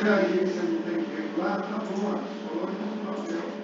fazer a agência do tempo lá, tá boa, falou no papel.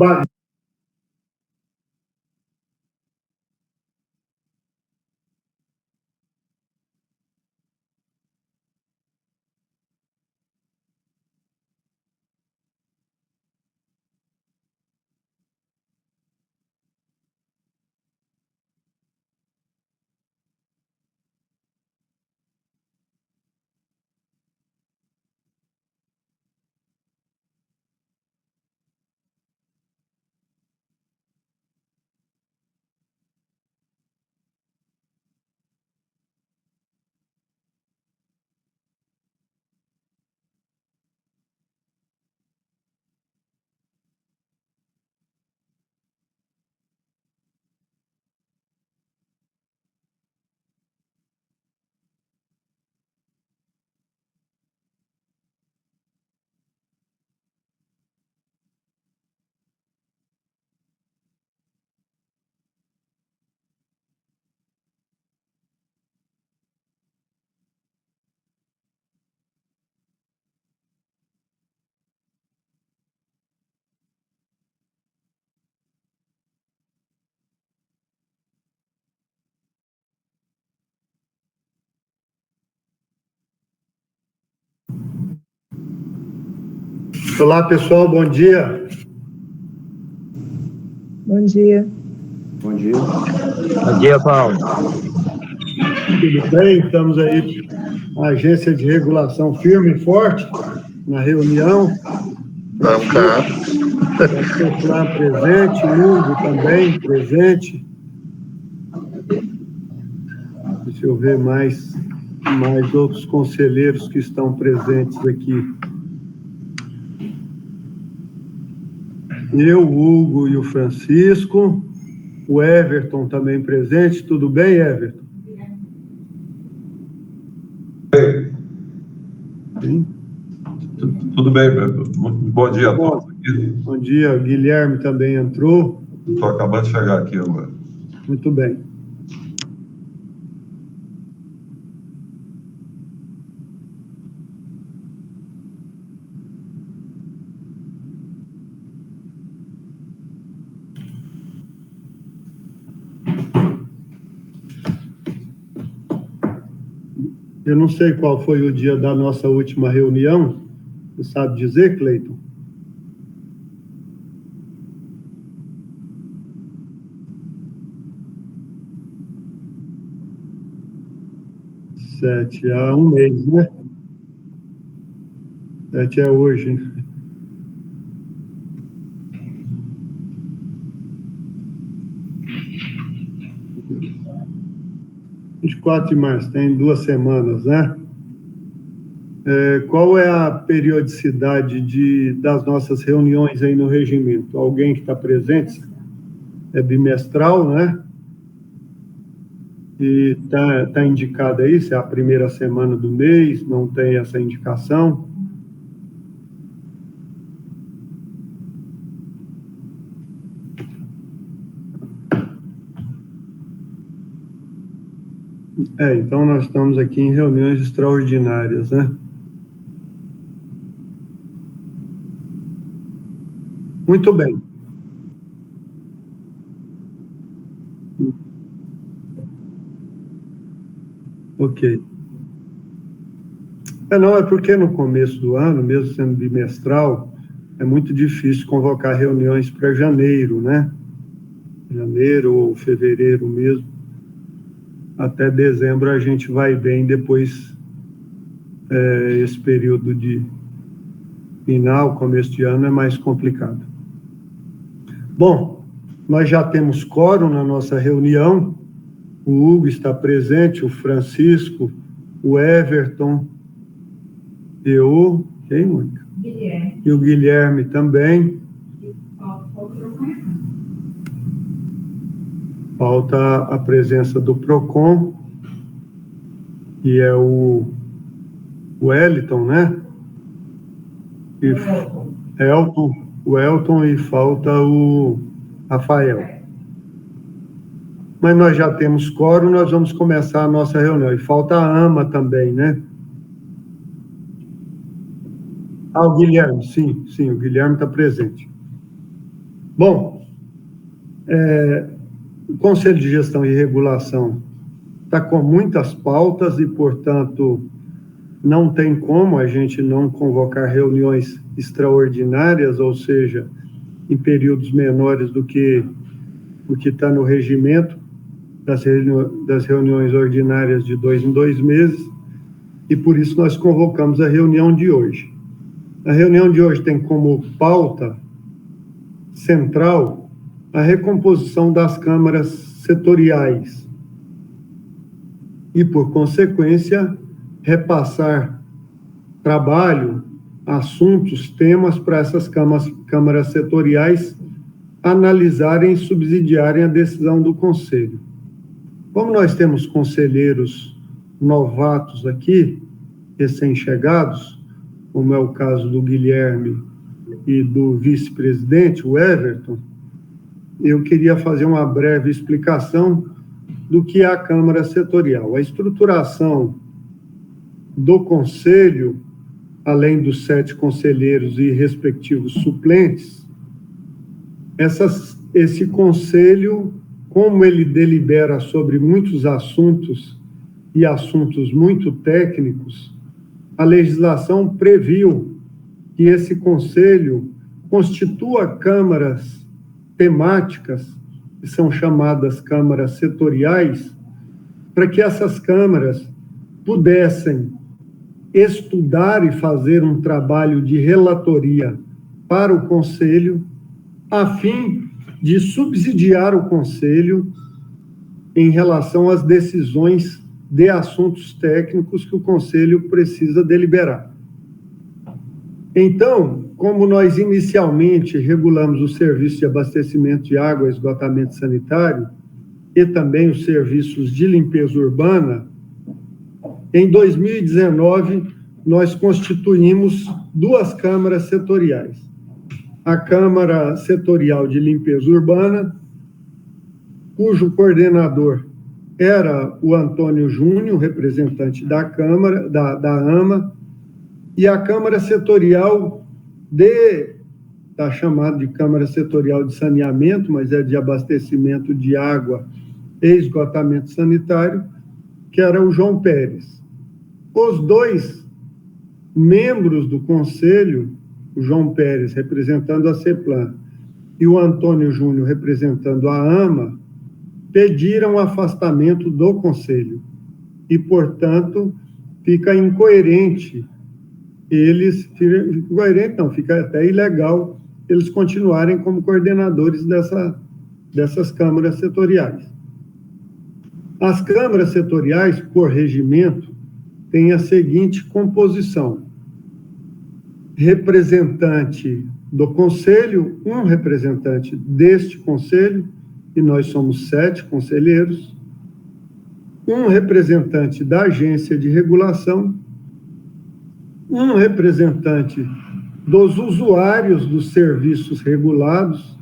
Ba- Olá, pessoal, bom dia. Bom dia. Bom dia. Bom dia, Paulo. Tudo bem? Estamos aí, a agência de regulação firme e forte, na reunião. Vamos cá. Lá presente, Hugo também presente. Deixa eu ver mais outros conselheiros que estão presentes aqui. Eu, o Hugo e o Francisco. O Everton também presente. Tudo bem, Everton? Sim. Tudo bem, bom dia a todos. Bom dia, Guilherme também entrou. Estou acabando de chegar aqui agora. Muito bem. Eu não sei qual foi o dia da nossa última reunião. Você sabe dizer, Cleiton? Há um mês, né? 7 é hoje. Dia 24 de março, tem 2 semanas, né? Qual é a periodicidade das nossas reuniões aí no regimento? Alguém que está presente? É bimestral, né? E tá indicado aí, se é a primeira semana do mês, não tem essa indicação. Então nós estamos aqui em reuniões extraordinárias, né? Muito bem. Ok. Não, é porque no começo do ano, mesmo sendo bimestral, é muito difícil convocar reuniões para janeiro, né? Janeiro ou fevereiro mesmo. Até dezembro a gente vai bem, depois esse período de final, começo de ano é mais complicado. Bom, nós já temos quórum na nossa reunião. O Hugo está presente, o Francisco, o Everton, quem, Mônica? Guilherme. E o Guilherme também. Falta a presença do PROCON, que é o Wellington, né? O Elton, e falta o Rafael. Mas nós já temos quórum, nós vamos começar a nossa reunião. E falta a AMA também, né? O Guilherme, sim, o Guilherme está presente. Bom, o Conselho de Gestão e Regulação está com muitas pautas e, portanto, não tem como a gente não convocar reuniões extraordinárias, ou seja, em períodos menores do que o que está no regimento das reuniões ordinárias de 2 em 2 meses, e por isso nós convocamos a reunião de hoje. A reunião de hoje tem como pauta central a recomposição das câmaras setoriais e, por consequência, repassar trabalho, assuntos, temas para essas câmaras setoriais analisarem e subsidiarem a decisão do Conselho. Como nós temos conselheiros novatos aqui, recém-chegados, como é o caso do Guilherme e do vice-presidente, o Everton, eu queria fazer uma breve explicação do que é a Câmara Setorial. A estruturação do Conselho, além dos 7 conselheiros e respectivos suplentes, esse Conselho, como ele delibera sobre muitos assuntos e assuntos muito técnicos, a legislação previu que esse Conselho constitua câmaras temáticas, que são chamadas câmaras setoriais, para que essas câmaras pudessem estudar e fazer um trabalho de relatoria para o Conselho, a fim de subsidiar o Conselho em relação às decisões de assuntos técnicos que o Conselho precisa deliberar. Então, como nós inicialmente regulamos o serviço de abastecimento de água e esgotamento sanitário e também os serviços de limpeza urbana, em 2019 nós constituímos 2 câmaras setoriais. A Câmara Setorial de Limpeza Urbana, cujo coordenador era o Antônio Júnior, representante da Câmara, da AMA, e a Câmara Setorial está chamada de Câmara Setorial de Saneamento, mas é de abastecimento de água e esgotamento sanitário, que era o João Pérez. Os 2 membros do Conselho, o João Pérez representando a CEPLAN e o Antônio Júnior representando a AMA, pediram afastamento do Conselho e, portanto, fica incoerente fica até ilegal eles continuarem como coordenadores dessas câmaras setoriais. As câmaras setoriais, por regimento, têm a seguinte composição: representante do Conselho, um representante deste Conselho, e nós somos 7 conselheiros, um representante da agência de regulação, um representante dos usuários dos serviços regulados.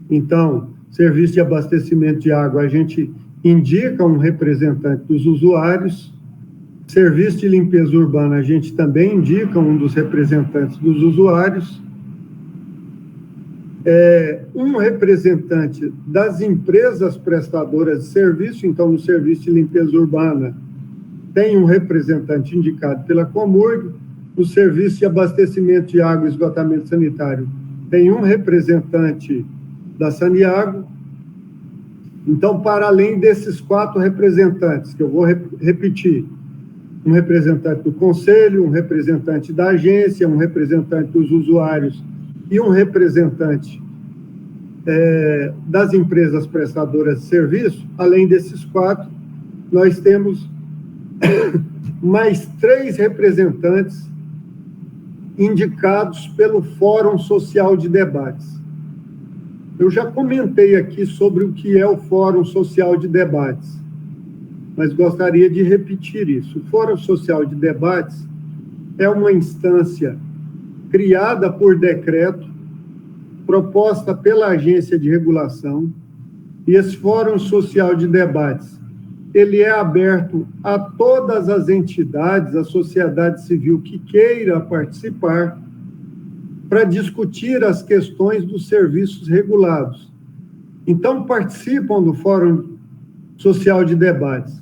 Então, serviço de abastecimento de água, a gente indica um representante dos usuários. Serviço de limpeza urbana, a gente também indica um dos representantes dos usuários. Um representante das empresas prestadoras de serviço. Então, no serviço de limpeza urbana, tem um representante indicado pela Comurg. No serviço de abastecimento de água e esgotamento sanitário, tem um representante da Saniago. Então, para além desses 4 representantes, que eu vou repetir, um representante do Conselho, um representante da agência, um representante dos usuários e um representante das empresas prestadoras de serviço, além desses 4, nós temos mais 3 representantes indicados pelo Fórum Social de Debates. Eu já comentei aqui sobre o que é o Fórum Social de Debates, mas gostaria de repetir isso. O Fórum Social de Debates é uma instância criada por decreto, proposta pela agência de regulação, e esse Fórum Social de Debates, ele é aberto a todas as entidades, a sociedade civil que queira participar, para discutir as questões dos serviços regulados. Então, participam do Fórum Social de Debates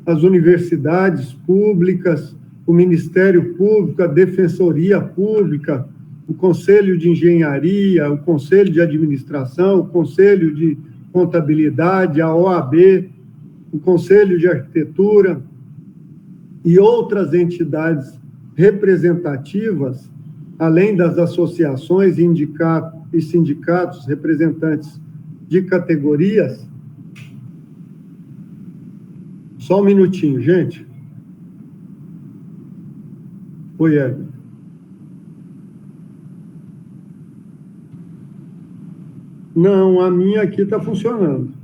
as universidades públicas, o Ministério Público, a Defensoria Pública, o Conselho de Engenharia, o Conselho de Administração, o Conselho de Contabilidade, a OAB, o Conselho de Arquitetura e outras entidades representativas, além das associações e sindicatos representantes de categorias. Só um minutinho, gente. Oi, Edson. Não, a minha aqui está funcionando.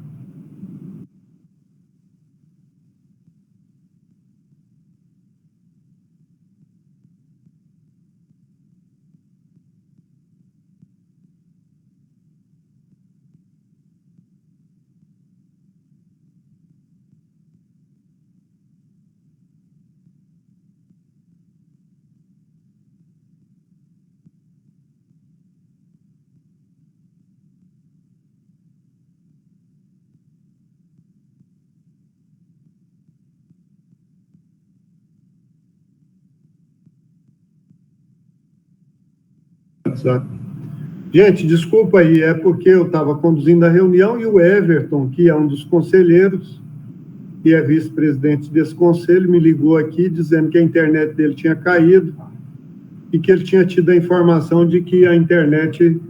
Gente, desculpa aí, é porque eu estava conduzindo a reunião e o Everton, que é um dos conselheiros, que é vice-presidente desse conselho, me ligou aqui dizendo que a internet dele tinha caído e que ele tinha tido a informação de que a internet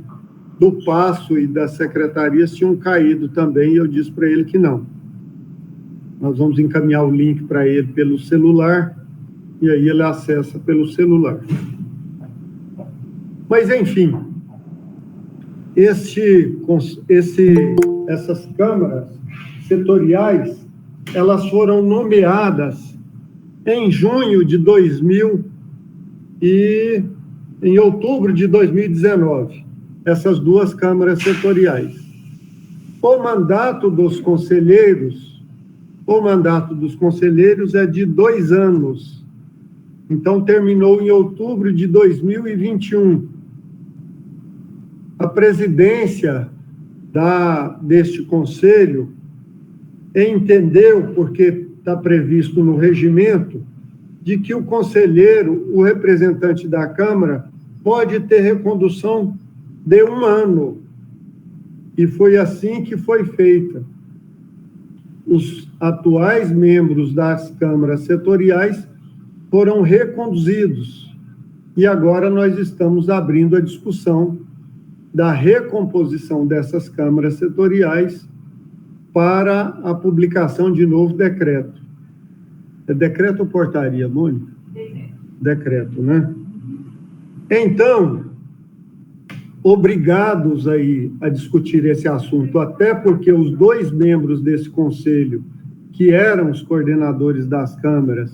do Paço e das secretarias tinham caído também, e eu disse para ele que não. Nós vamos encaminhar o link para ele pelo celular, e aí ele acessa pelo celular. Mas, enfim, essas câmaras setoriais, elas foram nomeadas em junho de 2000 e em outubro de 2019, essas duas câmaras setoriais. O mandato dos conselheiros é de 2 anos. Então, terminou em outubro de 2021. A presidência deste conselho entendeu, porque está previsto no regimento, de que o conselheiro, o representante da Câmara, pode ter recondução de 1 ano. E foi assim que foi feita. Os atuais membros das câmaras setoriais foram reconduzidos. E agora nós estamos abrindo a discussão da recomposição dessas câmaras setoriais para a publicação de novo decreto. É decreto ou portaria, Mônica? Decreto, né? Então, obrigados aí a discutir esse assunto, até porque os 2 membros desse conselho, que eram os coordenadores das câmaras,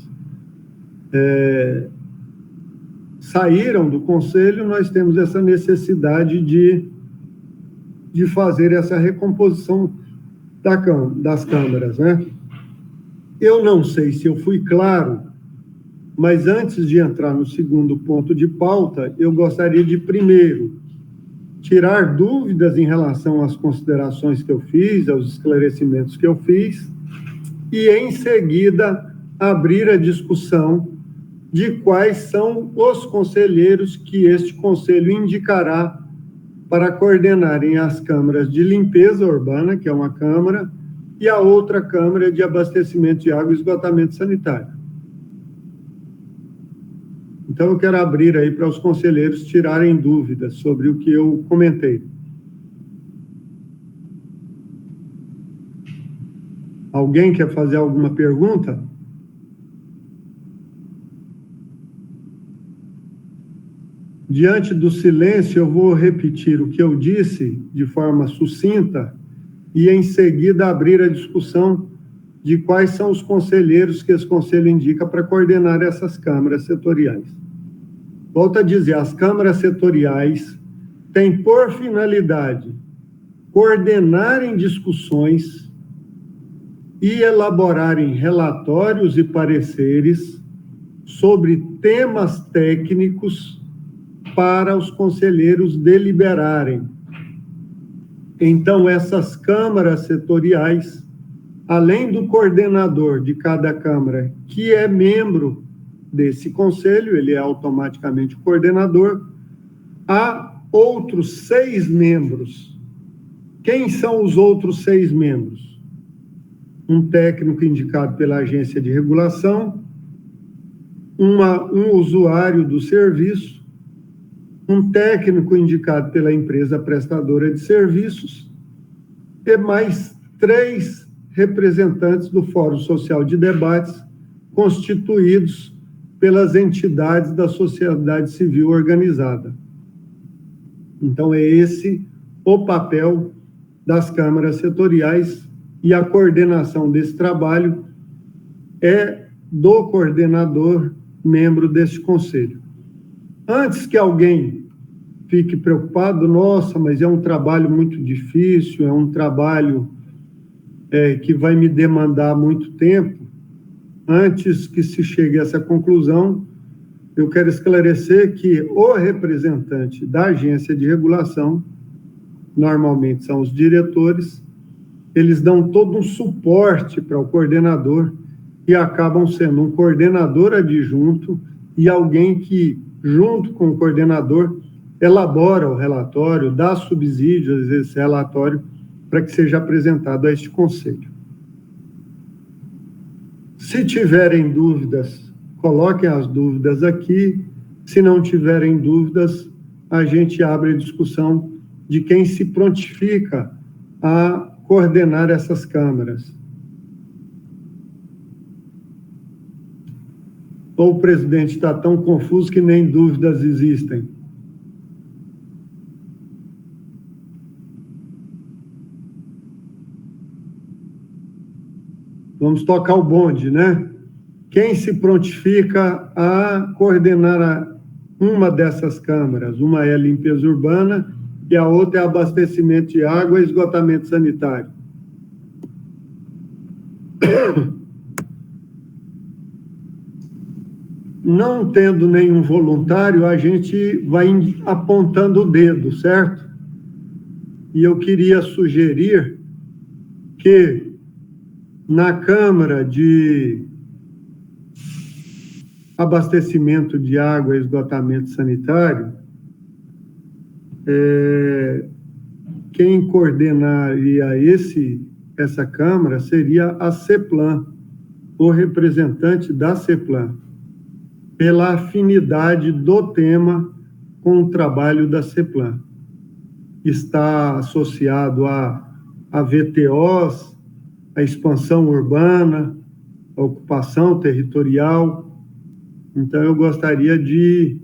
saíram do conselho, nós temos essa necessidade de fazer essa recomposição das câmaras, né? Eu não sei se eu fui claro, mas antes de entrar no segundo ponto de pauta, eu gostaria de, primeiro, tirar dúvidas em relação às considerações que eu fiz, aos esclarecimentos que eu fiz, e, em seguida, abrir a discussão de quais são os conselheiros que este conselho indicará para coordenarem as câmaras de limpeza urbana, que é uma câmara, e a outra câmara de abastecimento de água e esgotamento sanitário. Então, eu quero abrir aí para os conselheiros tirarem dúvidas sobre o que eu comentei. Alguém quer fazer alguma pergunta? Diante do silêncio, eu vou repetir o que eu disse de forma sucinta e, em seguida, abrir a discussão de quais são os conselheiros que esse conselho indica para coordenar essas câmaras setoriais. Volto a dizer, as câmaras setoriais têm por finalidade coordenarem discussões e elaborarem relatórios e pareceres sobre temas técnicos para os conselheiros deliberarem. Então, essas câmaras setoriais, além do coordenador de cada câmara, que é membro desse conselho, ele é automaticamente o coordenador, há outros 6 membros. Quem são os outros 6 membros? Um técnico indicado pela agência de regulação, um usuário do serviço, um técnico indicado pela empresa prestadora de serviços e mais 3 representantes do Fórum Social de Debates, constituídos pelas entidades da sociedade civil organizada. Então, é esse o papel das câmaras setoriais, e a coordenação desse trabalho é do coordenador, membro desse conselho. Antes que alguém fique preocupado, nossa, mas é um trabalho muito difícil, é um trabalho que vai me demandar muito tempo, antes que se chegue a essa conclusão, eu quero esclarecer que o representante da agência de regulação, normalmente são os diretores, eles dão todo um suporte para o coordenador e acabam sendo um coordenador adjunto e alguém que, junto com o coordenador, elabora o relatório, dá subsídios a esse relatório para que seja apresentado a este conselho. Se tiverem dúvidas, coloquem as dúvidas aqui. Se não tiverem dúvidas, a gente abre a discussão de quem se prontifica a coordenar essas câmaras. Ou o presidente está tão confuso que nem dúvidas existem? Vamos tocar o bonde, né? Quem se prontifica a coordenar uma dessas câmaras? Uma é limpeza urbana e a outra é abastecimento de água e esgotamento sanitário. Não tendo nenhum voluntário, a gente vai apontando o dedo, certo? E eu queria sugerir que na Câmara de Abastecimento de Água e Esgotamento Sanitário, quem coordenaria essa Câmara seria a CEPLAN, o representante da CEPLAN, pela afinidade do tema com o trabalho da CEPLAN. Está associado a VTOs, a expansão urbana, a ocupação territorial. Então, eu gostaria de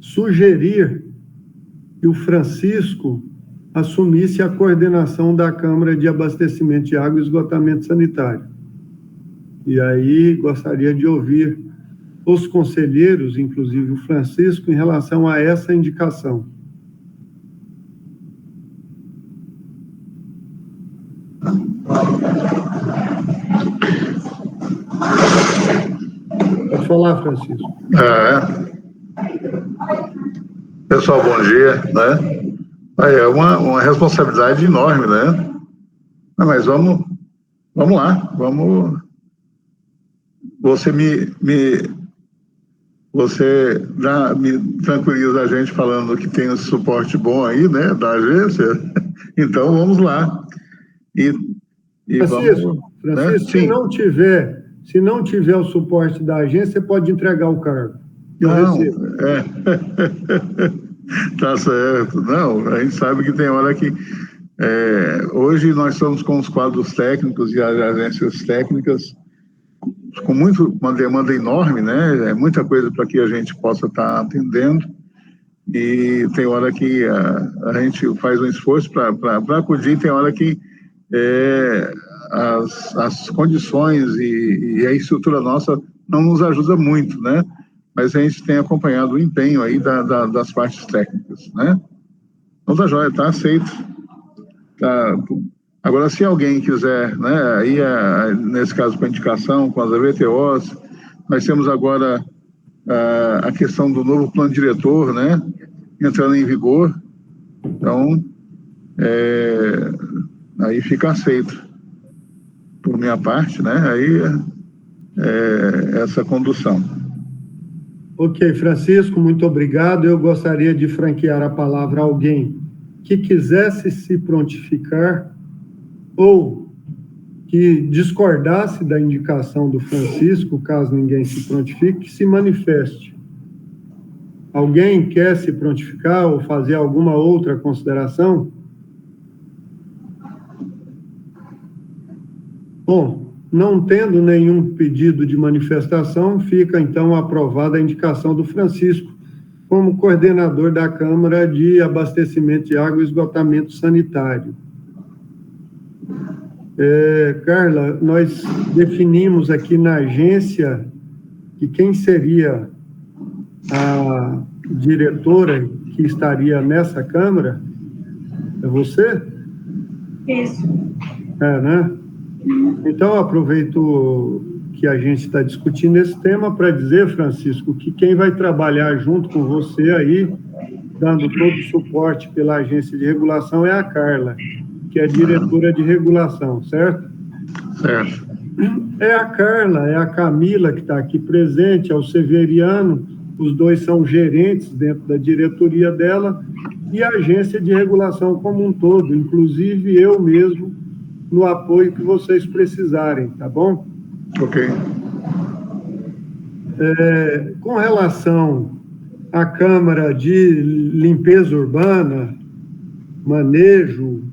sugerir que o Francisco assumisse a coordenação da Câmara de Abastecimento de Água e Esgotamento Sanitário. E aí, gostaria de ouvir os conselheiros, inclusive o Francisco, em relação a essa indicação. Pode falar, Francisco. Pessoal, bom dia, né? É uma responsabilidade enorme, né? Mas vamos lá, você me tranquiliza a gente falando que tem um suporte bom aí, né, da agência. Então vamos lá. Francisco, né? se não tiver o suporte da agência, você pode entregar o cargo. Tá certo. Não, a gente sabe que tem hora que hoje nós estamos com os quadros técnicos e as agências técnicas com uma demanda enorme, né? É muita coisa para que a gente possa estar atendendo, e tem hora que a gente faz um esforço para acudir, tem hora que as condições e a estrutura nossa não nos ajuda muito, né? Mas a gente tem acompanhado o empenho aí das partes técnicas, né? Então tá jóia, tá aceito. Tá. Agora, se alguém quiser, né, aí nesse caso com a indicação, com as VTOs, nós temos agora a questão do novo plano diretor, né, entrando em vigor. Então, aí fica aceito por minha parte, né, aí essa condução. Ok, Francisco, muito obrigado. Eu gostaria de franquear a palavra a alguém que quisesse se prontificar ou que discordasse da indicação do Francisco, caso ninguém se prontifique, que se manifeste. Alguém quer se prontificar ou fazer alguma outra consideração? Bom, não tendo nenhum pedido de manifestação, fica então aprovada a indicação do Francisco como coordenador da Câmara de Abastecimento de Água e Esgotamento Sanitário. Carla, nós definimos aqui na agência que quem seria a diretora que estaria nessa Câmara é você? Isso. Né? Então, aproveito que a gente está discutindo esse tema para dizer, Francisco, que quem vai trabalhar junto com você aí, dando todo o suporte pela agência de regulação, é a Carla, que é a diretora de regulação, certo? Certo. É a Carla, é a Camila que está aqui presente, é o Severiano, os dois são gerentes dentro da diretoria dela, e a agência de regulação como um todo, inclusive eu mesmo, no apoio que vocês precisarem, tá bom? Ok. Com relação à Câmara de Limpeza Urbana, manejo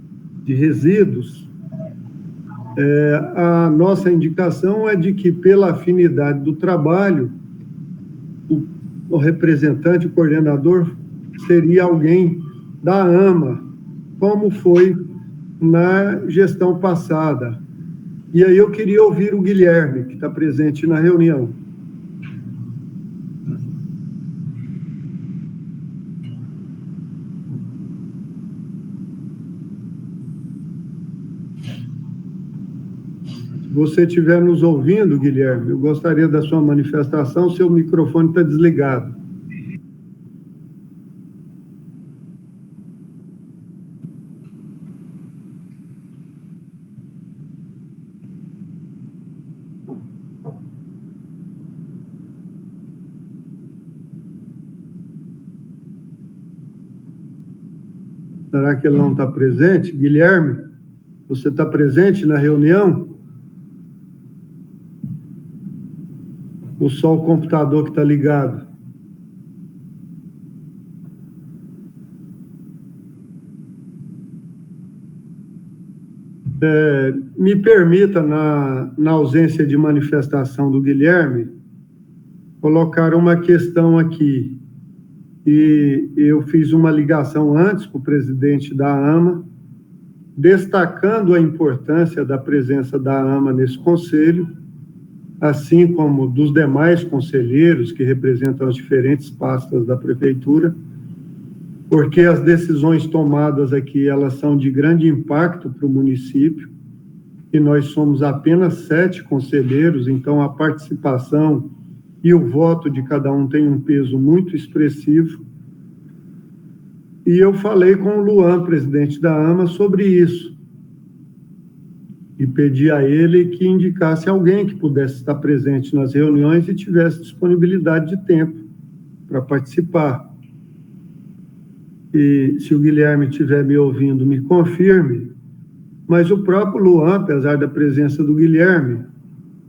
de resíduos, a nossa indicação é de que, pela afinidade do trabalho, o representante, o coordenador, seria alguém da AMA, como foi na gestão passada. E aí eu queria ouvir o Guilherme, que está presente na reunião. Se você estiver nos ouvindo, Guilherme, eu gostaria da sua manifestação, seu microfone está desligado. Será que ele não está presente? Guilherme, você está presente na reunião? Ou só o computador que está ligado? Me permita, na ausência de manifestação do Guilherme, colocar uma questão aqui. E eu fiz uma ligação antes com o presidente da AMA, destacando a importância da presença da AMA nesse conselho, assim como dos demais conselheiros que representam as diferentes pastas da prefeitura, porque as decisões tomadas aqui, elas são de grande impacto para o município, e nós somos apenas 7 conselheiros, então a participação e o voto de cada um tem um peso muito expressivo. E eu falei com o Luan, presidente da AMA, sobre isso. E pedi a ele que indicasse alguém que pudesse estar presente nas reuniões e tivesse disponibilidade de tempo para participar. E se o Guilherme estiver me ouvindo, me confirme. Mas o próprio Luan, apesar da presença do Guilherme,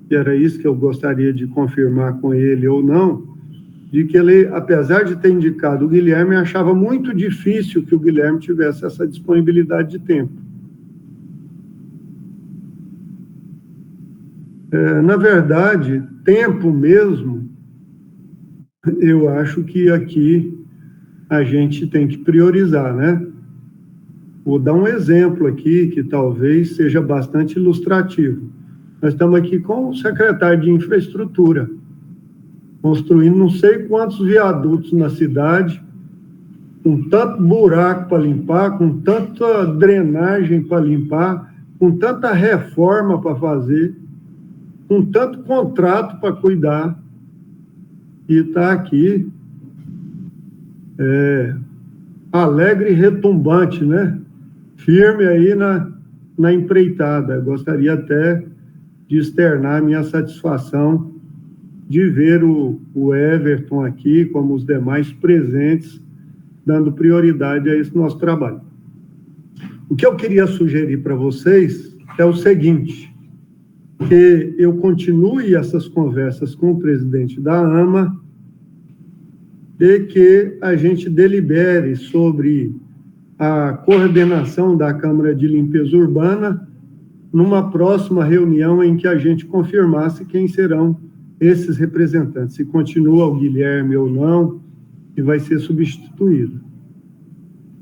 que era isso que eu gostaria de confirmar com ele ou não, de que ele, apesar de ter indicado o Guilherme, achava muito difícil que o Guilherme tivesse essa disponibilidade de tempo. Na verdade, tempo mesmo, eu acho que aqui a gente tem que priorizar, né? Vou dar um exemplo aqui que talvez seja bastante ilustrativo. Nós estamos aqui com o secretário de Infraestrutura, construindo não sei quantos viadutos na cidade, com tanto buraco para limpar, com tanta drenagem para limpar, com tanta reforma para fazer, com tanto contrato para cuidar. e está aqui alegre e retumbante, né? Firme aí na empreitada. Gostaria até de externar minha satisfação de ver o Everton aqui, como os demais presentes, dando prioridade a esse nosso trabalho. O que eu queria sugerir para vocês é o seguinte, que eu continue essas conversas com o presidente da AMA e que a gente delibere sobre a coordenação da Câmara de Limpeza Urbana numa próxima reunião em que a gente confirmasse quem serão esses representantes, se continua o Guilherme ou não, e vai ser substituído.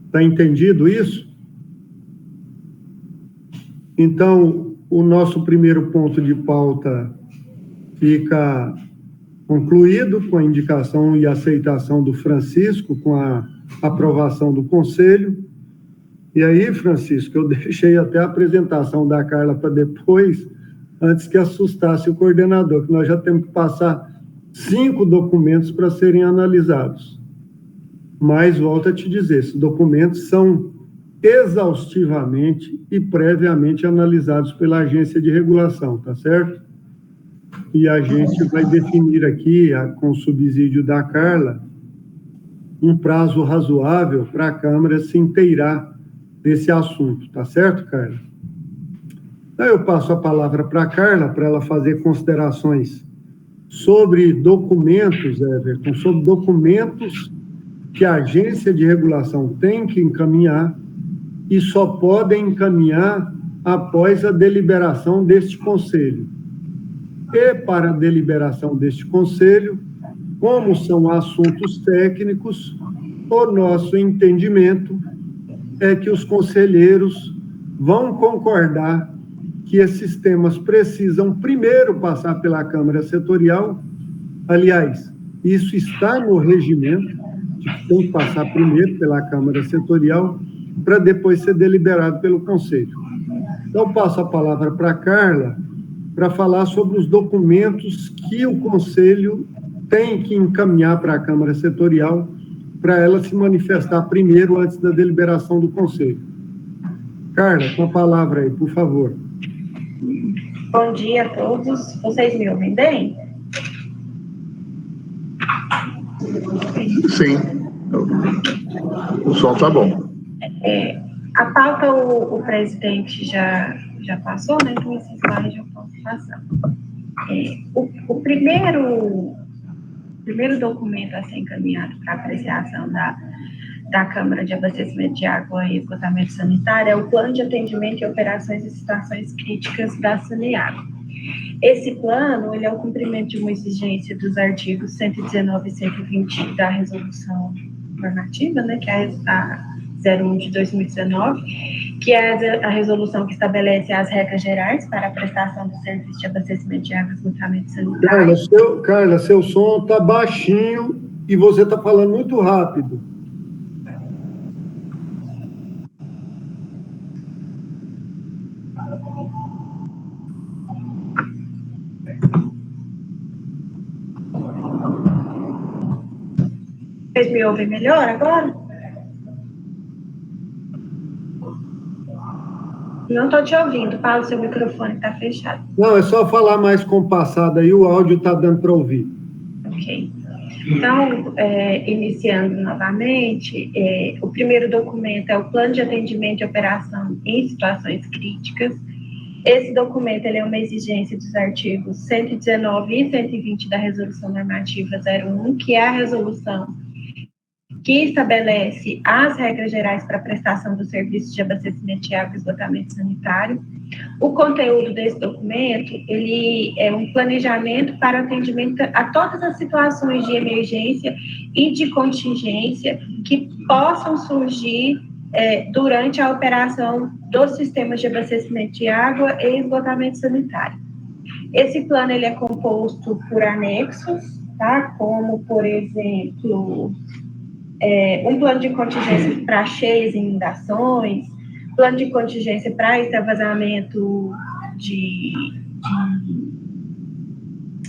Está entendido isso? Então, o nosso primeiro ponto de pauta fica concluído com a indicação e aceitação do Francisco, com a aprovação do Conselho. E aí, Francisco, eu deixei até a apresentação da Carla para depois, antes que assustasse o coordenador, que nós já temos que passar 5 documentos para serem analisados. Mas, volto a te dizer, esses documentos são exaustivamente e previamente analisados pela agência de regulação, tá certo? E a gente vai definir aqui, com o subsídio da Carla, um prazo razoável para a Câmara se inteirar desse assunto, tá certo, Carla? Então, eu passo a palavra para a Carla, para ela fazer considerações sobre documentos, Everton, sobre documentos que a agência de regulação tem que encaminhar e só podem encaminhar após a deliberação deste Conselho. E para a deliberação deste Conselho, como são assuntos técnicos, o nosso entendimento é que os conselheiros vão concordar que esses temas precisam primeiro passar pela Câmara Setorial. Aliás, isso está no regimento, que tem que passar primeiro pela Câmara Setorial, para depois ser deliberado pelo Conselho. Então, passo a palavra para a Carla, para falar sobre os documentos que o Conselho tem que encaminhar para a Câmara Setorial, para ela se manifestar primeiro antes da deliberação do Conselho. Carla, com a palavra aí, por favor. Bom dia a todos. Vocês me ouvem bem? Sim. O som está bom. A pauta o presidente já passou, né? Então, esse slide eu posso passar. O primeiro documento a ser encaminhado para apreciação da Câmara de Abastecimento de Água e Esgotamento Sanitário é o Plano de Atendimento e Operações em Situações Críticas da Saneago. Esse plano, ele é o cumprimento de uma exigência dos artigos 119 e 120 da Resolução Normativa, né, que é a 01 de 2019, que é a resolução que estabelece as regras gerais para a prestação do serviço de abastecimento de água e esgotamento sanitário. Carla, seu som está baixinho e você está falando muito rápido. Vocês me ouvem melhor agora? Não estou te ouvindo, Paulo, seu microfone está fechado. Não, é só falar mais compassado aí, o áudio está dando para ouvir. Ok. Então, iniciando novamente, o primeiro documento é o Plano de Atendimento e Operação em Situações Críticas. Esse documento ele é uma exigência dos artigos 119 e 120 da Resolução Normativa 01, que é a resolução que estabelece as regras gerais para a prestação do serviço de abastecimento de água e esgotamento sanitário. O conteúdo desse documento, ele é um planejamento para atendimento a todas as situações de emergência e de contingência que possam surgir durante a operação dos sistemas de abastecimento de água e esgotamento sanitário. Esse plano, ele é composto por anexos, tá? Como, por exemplo, um plano de contingência para cheias e inundações, plano de contingência para extravasamento de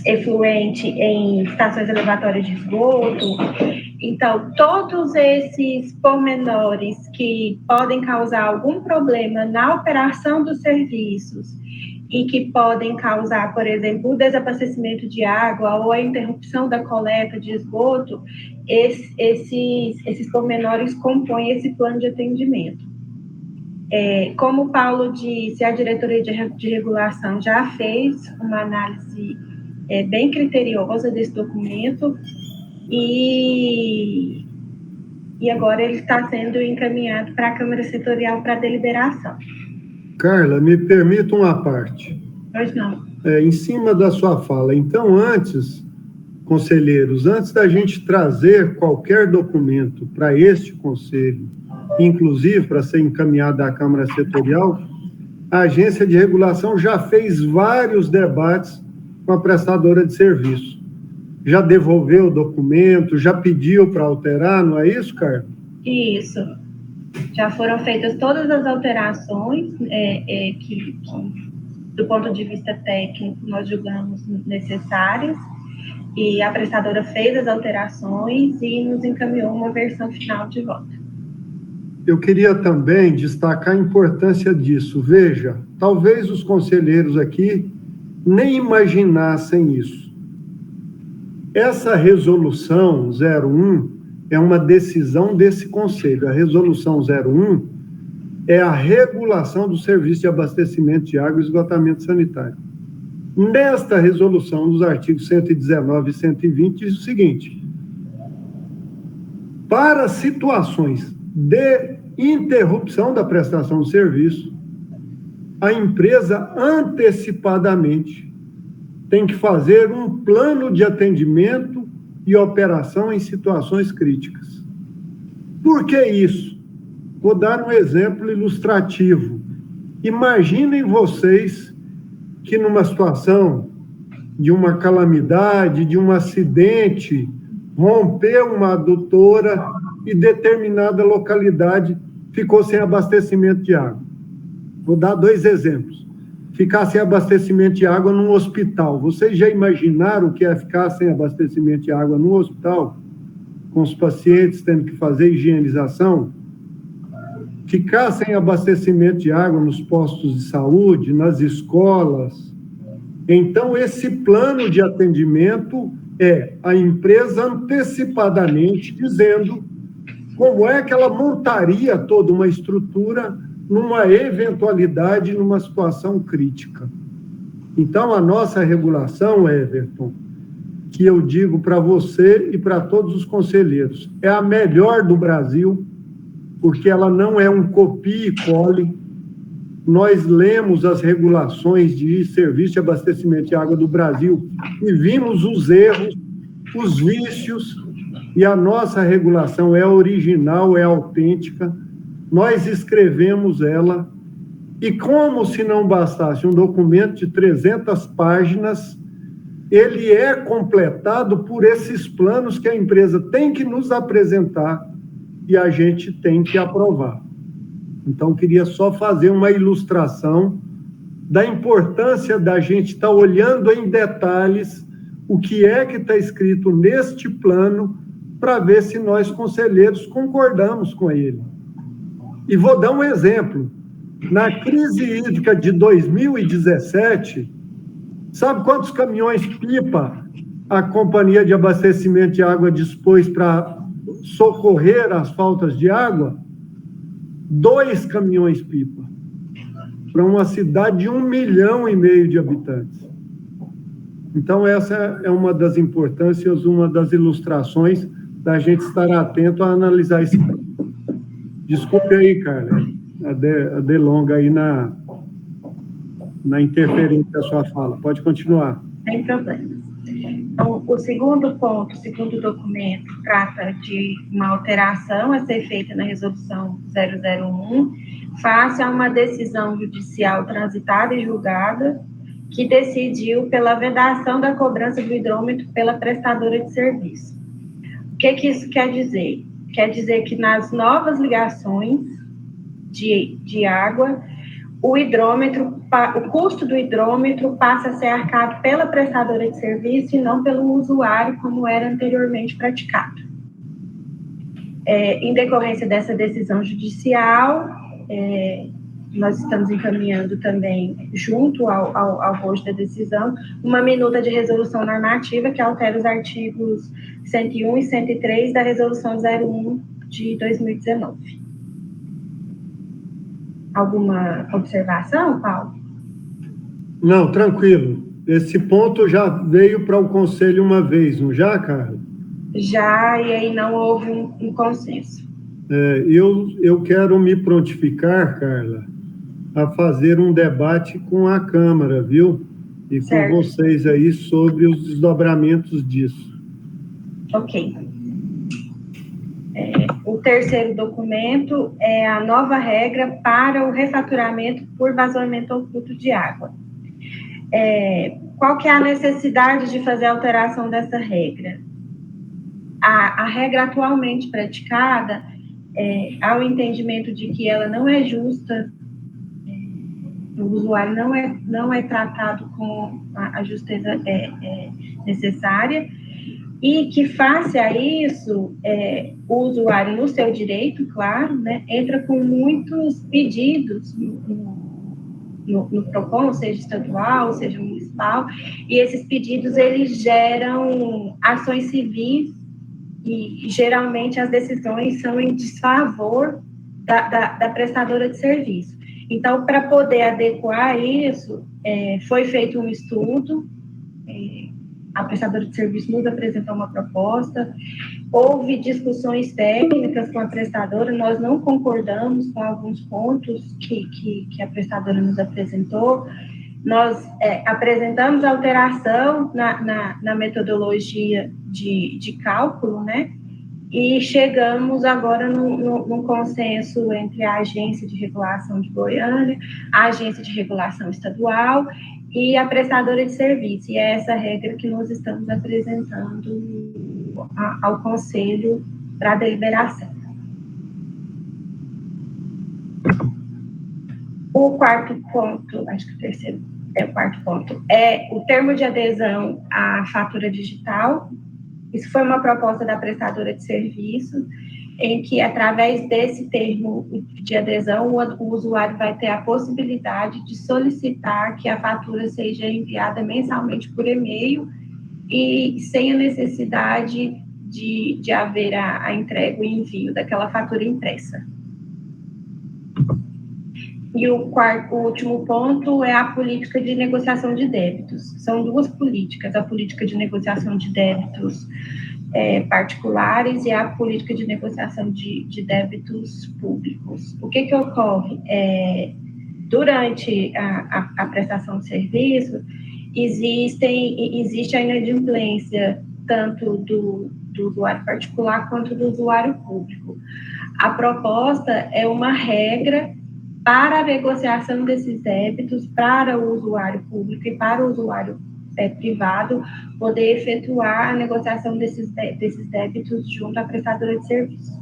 efluente em estações elevatórias de esgoto. Então, todos esses pormenores que podem causar algum problema na operação dos serviços e que podem causar, por exemplo, o desabastecimento de água ou a interrupção da coleta de esgoto, esses pormenores compõem esse plano de atendimento. Como o Paulo disse, a diretoria de regulação já fez uma análise bem criteriosa desse documento e agora ele está sendo encaminhado para a Câmara Setorial para deliberação. Carla, me permita uma parte. Pois não. Em cima da sua fala, então, antes, conselheiros, antes da gente trazer qualquer documento para este conselho, inclusive para ser encaminhado à Câmara Setorial, a agência de regulação já fez vários debates com a prestadora de serviço. Já devolveu o documento, já pediu para alterar, não é isso, Carla? Isso. Já foram feitas todas as alterações que, do ponto de vista técnico, nós julgamos necessárias, e a prestadora fez as alterações e nos encaminhou uma versão final de volta. Eu queria também destacar a importância disso. Veja, talvez os conselheiros aqui nem imaginassem isso. Essa resolução 01 é uma decisão desse conselho. A resolução 01 é a regulação do serviço de abastecimento de água e esgotamento sanitário. Nesta resolução, nos artigos 119 e 120, diz o seguinte: para situações de interrupção da prestação de serviço, a empresa antecipadamente tem que fazer um plano de atendimento e operação em situações críticas. Por que isso? Vou dar um exemplo ilustrativo. Imaginem vocês que numa situação de uma calamidade, de um acidente, rompeu uma adutora e determinada localidade ficou sem abastecimento de água. Vou dar 2 exemplos. Ficar sem abastecimento de água num hospital. Vocês já imaginaram o que é ficar sem abastecimento de água num hospital? Com os pacientes tendo que fazer higienização? Ficar sem abastecimento de água nos postos de saúde, nas escolas. Então, esse plano de atendimento é a empresa antecipadamente dizendo como é que ela montaria toda uma estrutura numa eventualidade, numa situação crítica. Então, a nossa regulação, Everton, que eu digo para você e para todos os conselheiros, é a melhor do Brasil, porque ela não é um copia e cole. Nós lemos as regulações de serviço de abastecimento de água do Brasil e vimos os erros, os vícios, e a nossa regulação é original, é autêntica. Nós escrevemos ela, e como se não bastasse um documento de 300 páginas, ele é completado por esses planos que a empresa tem que nos apresentar e a gente tem que aprovar. Então, queria só fazer uma ilustração da importância da gente estar olhando em detalhes o que é que está escrito neste plano para ver se nós, conselheiros, concordamos com ele. E vou dar um exemplo. Na crise hídrica de 2017, sabe quantos caminhões-pipa a Companhia de Abastecimento de Água dispôs para socorrer as faltas de água? 2 caminhões-pipa. Para uma cidade de 1,5 milhão de habitantes. Então, essa é uma das importâncias, uma das ilustrações da gente estar atento a analisar esse ponto. Desculpe aí, Carla, a delonga aí na interferência da sua fala. Pode continuar. Sem problema. Então, o segundo ponto, o segundo documento, trata de uma alteração a ser feita na resolução 001, face a uma decisão judicial transitada e julgada, que decidiu pela vedação da cobrança do hidrômetro pela prestadora de serviço. O que isso quer dizer? Quer dizer que nas novas ligações de água, o custo do hidrômetro passa a ser arcado pela prestadora de serviço e não pelo usuário, como era anteriormente praticado. Em decorrência dessa decisão judicial, nós estamos encaminhando também, junto ao bojo da decisão, uma minuta de resolução normativa que altera os artigos 101 e 103 da Resolução 01 de 2019. Alguma observação, Paulo? Não, tranquilo. Esse ponto já veio para o Conselho uma vez, não já, Carla? Já, e aí não houve um consenso. Eu quero me prontificar, Carla, a fazer um debate com a Câmara, viu? E certo. Com vocês aí sobre os desdobramentos disso. Ok. O terceiro documento é a nova regra para o refaturamento por vazamento oculto de água. Qual que é a necessidade de fazer a alteração dessa regra? A regra atualmente praticada, há o entendimento de que ela não é justa, o usuário não é tratado com a justeza necessária, e que, face a isso, o usuário, no seu direito, claro, né, entra com muitos pedidos no PROCON, seja estadual, seja municipal, e esses pedidos, eles geram ações civis, e geralmente as decisões são em desfavor da prestadora de serviço. Então, para poder adequar isso, foi feito um estudo, a prestadora de serviço nos apresentou uma proposta, houve discussões técnicas com a prestadora, nós não concordamos com alguns pontos que a prestadora nos apresentou, nós apresentamos alteração na metodologia de cálculo, né? E chegamos agora num consenso entre a Agência de Regulação de Goiânia, a Agência de Regulação Estadual e a prestadora de serviço. E é essa regra que nós estamos apresentando ao Conselho para deliberação. O quarto ponto, acho que o terceiro é o quarto ponto, é o termo de adesão à fatura digital. Isso foi uma proposta da prestadora de serviço, em que, através desse termo de adesão, o usuário vai ter a possibilidade de solicitar que a fatura seja enviada mensalmente por e-mail e sem a necessidade de haver a entrega, o envio daquela fatura impressa. E o último ponto é a política de negociação de débitos. São duas políticas, a política de negociação de débitos particulares e a política de negociação de débitos públicos. O que ocorre? Durante a prestação de serviço, existe a inadimplência tanto do usuário particular quanto do usuário público. A proposta é uma regra para a negociação desses débitos para o usuário público e para o usuário privado poder efetuar a negociação desses débitos junto à prestadora de serviço.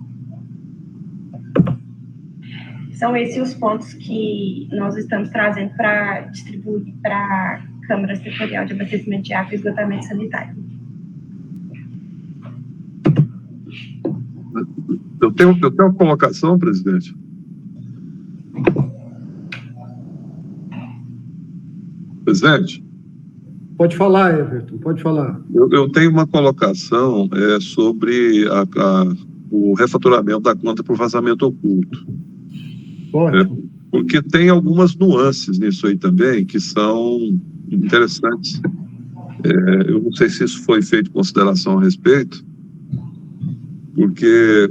São esses os pontos que nós estamos trazendo para distribuir para a Câmara Setorial de Abastecimento de Água e Esgotamento Sanitário. Eu tenho uma colocação, presidente. Presidente? Pode falar, Everton, pode falar. Eu tenho uma colocação sobre o refaturamento da conta por vazamento oculto. Ótimo. Porque tem algumas nuances nisso aí também que são interessantes. Eu não sei se isso foi feito consideração a respeito, porque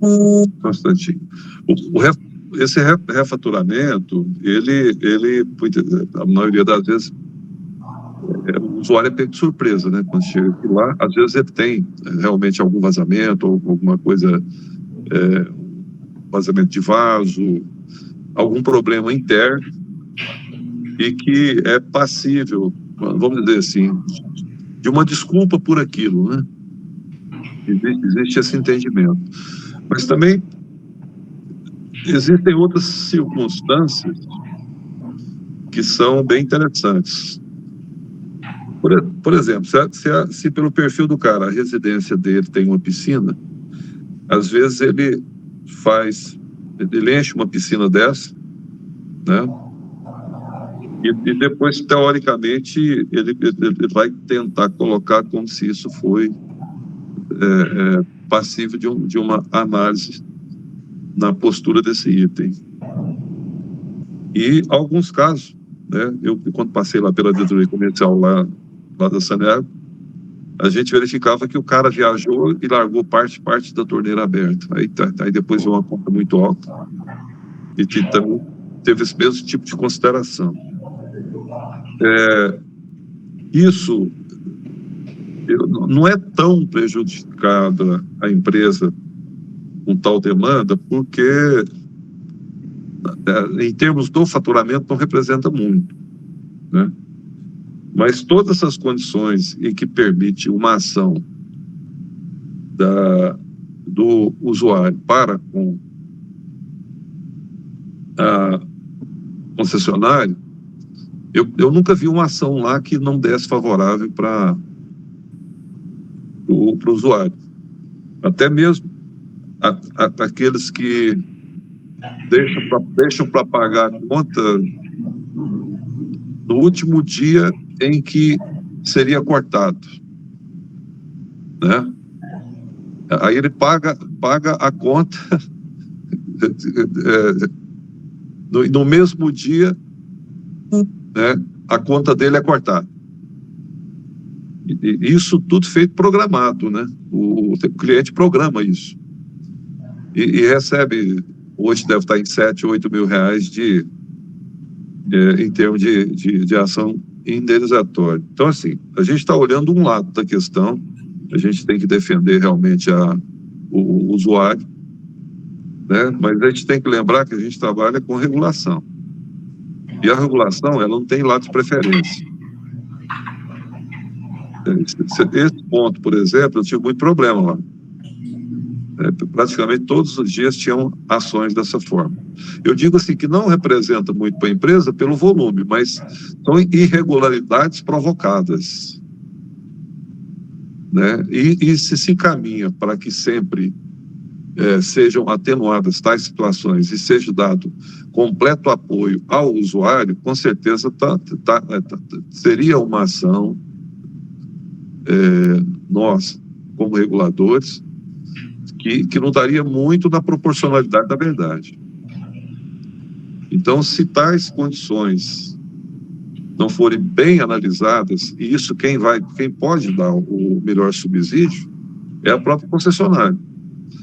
um instantinho. Esse refaturamento, ele, a maioria das vezes, o usuário é pego de surpresa, né? Quando chega aqui lá, às vezes ele tem realmente algum vazamento, ou alguma coisa, vazamento de vaso, algum problema interno, e que é passível, vamos dizer assim, de uma desculpa por aquilo, né? Existe esse entendimento. Mas também Existem outras circunstâncias que são bem interessantes. Por exemplo, se pelo perfil do cara, a residência dele tem uma piscina, às vezes ele enche uma piscina dessa, né? E depois, teoricamente, ele vai tentar colocar como se isso foi passível de uma análise na postura desse item. E alguns casos, né? Eu, quando passei lá pela diretoria comercial lá da Saneago, a gente verificava que o cara viajou e largou parte da torneira aberta. Aí depois veio uma conta muito alta. E então teve esse mesmo tipo de consideração. Isso não é tão prejudicada a empresa com tal demanda, porque em termos do faturamento não representa muito, né? Mas todas essas condições em que permite uma ação do usuário para com a concessionária, eu nunca vi uma ação lá que não desse favorável para o usuário. Até mesmo aqueles que deixam para pagar a conta no último dia em que seria cortado, né? Aí ele paga a conta no mesmo dia, né? A conta dele é cortada. E isso tudo feito programado, né? O cliente programa isso. E recebe, hoje deve estar em 7, 8 mil reais em termos de ação indenizatória. Então, assim, a gente está olhando um lado da questão, a gente tem que defender realmente o usuário, né? Mas a gente tem que lembrar que a gente trabalha com regulação. E a regulação, ela não tem lado de preferência. Esse ponto, por exemplo, eu tive muito problema lá. Praticamente todos os dias tinham ações dessa forma. Eu digo assim que não representa muito para a empresa pelo volume, mas são irregularidades provocadas, né? E se caminha para que sempre sejam atenuadas tais situações e seja dado completo apoio ao usuário, com certeza seria uma ação nós, como reguladores, que não daria muito na proporcionalidade da verdade. Então, se tais condições não forem bem analisadas, e isso quem pode dar o melhor subsídio é a própria concessionária,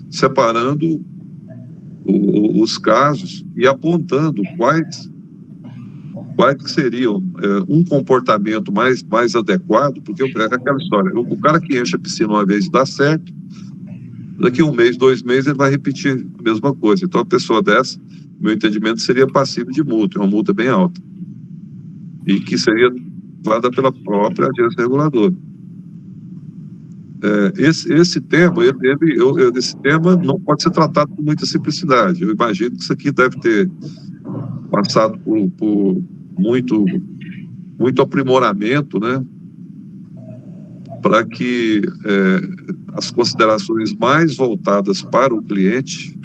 separando os casos e apontando quais que seriam um comportamento mais adequado, porque é aquela história, o cara que enche a piscina uma vez e dá certo, daqui 1 mês, 2 meses, ele vai repetir a mesma coisa. Então, a pessoa dessa, meu entendimento, seria passível de multa, uma multa bem alta, e que seria dada pela própria agência reguladora. Esse tema, esse tema não pode ser tratado com muita simplicidade. Eu imagino que isso aqui deve ter passado por muito aprimoramento, né, para que as considerações mais voltadas para o cliente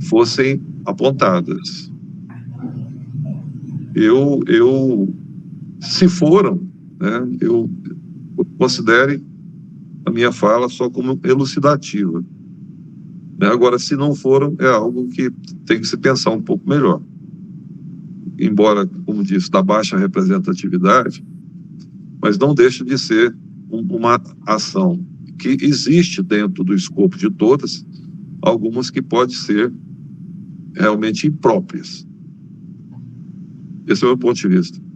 fossem apontadas. Se foram, né, eu considere a minha fala só como elucidativa, né? Agora, se não foram, é algo que tem que se pensar um pouco melhor. Embora, como disse, da baixa representatividade, mas não deixa de ser uma ação que existe dentro do escopo de todas, algumas que podem ser realmente impróprias. Esse é o meu ponto de vista.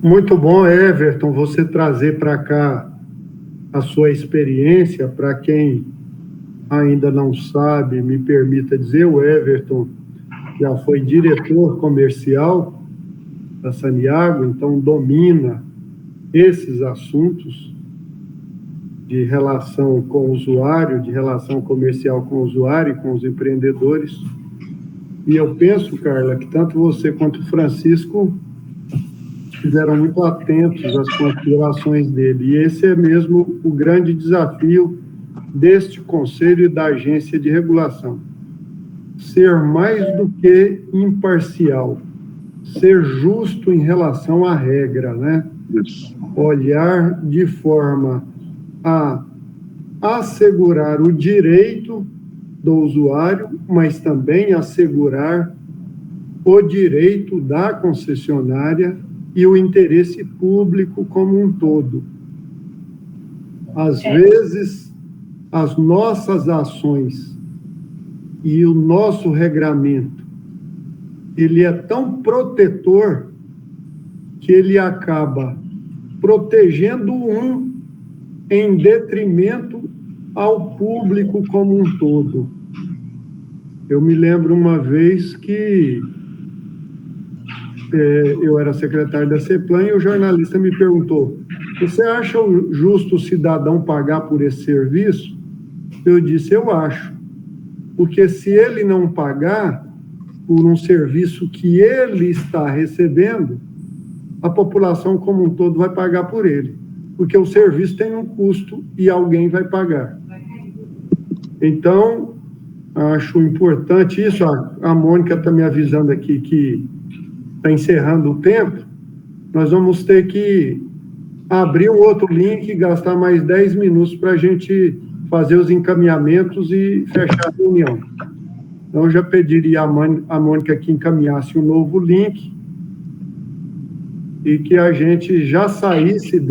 Muito bom, Everton, você trazer para cá a sua experiência. Para quem ainda não sabe, me permita dizer, o Everton já foi diretor comercial da Saneago, então domina esses assuntos. de relação com o usuário, de relação comercial com o usuário e com os empreendedores. E eu penso, Carla, que tanto você quanto o Francisco estiveram muito atentos às considerações dele. E esse é mesmo o grande desafio deste Conselho e da Agência de Regulação. Ser mais do que imparcial, ser justo em relação à regra, né? Isso. Olhar de forma a assegurar o direito do usuário, mas também assegurar o direito da concessionária e o interesse público como um todo. Às vezes, as nossas ações e o nosso regramento, ele é tão protetor que ele acaba protegendo um em detrimento ao público como um todo. Eu me lembro uma vez que eu era secretário da CEPLAN e o jornalista me perguntou: você acha justo o cidadão pagar por esse serviço? Eu disse: eu acho. Porque se ele não pagar por um serviço que ele está recebendo, a população como um todo vai pagar por ele. Porque o serviço tem um custo e alguém vai pagar. Então, acho importante isso. A Mônica está me avisando aqui que está encerrando o tempo. Nós vamos ter que abrir um outro link e gastar mais 10 minutos para a gente fazer os encaminhamentos e fechar a reunião. Então, eu já pediria a Mônica que encaminhasse um novo link e que a gente já saísse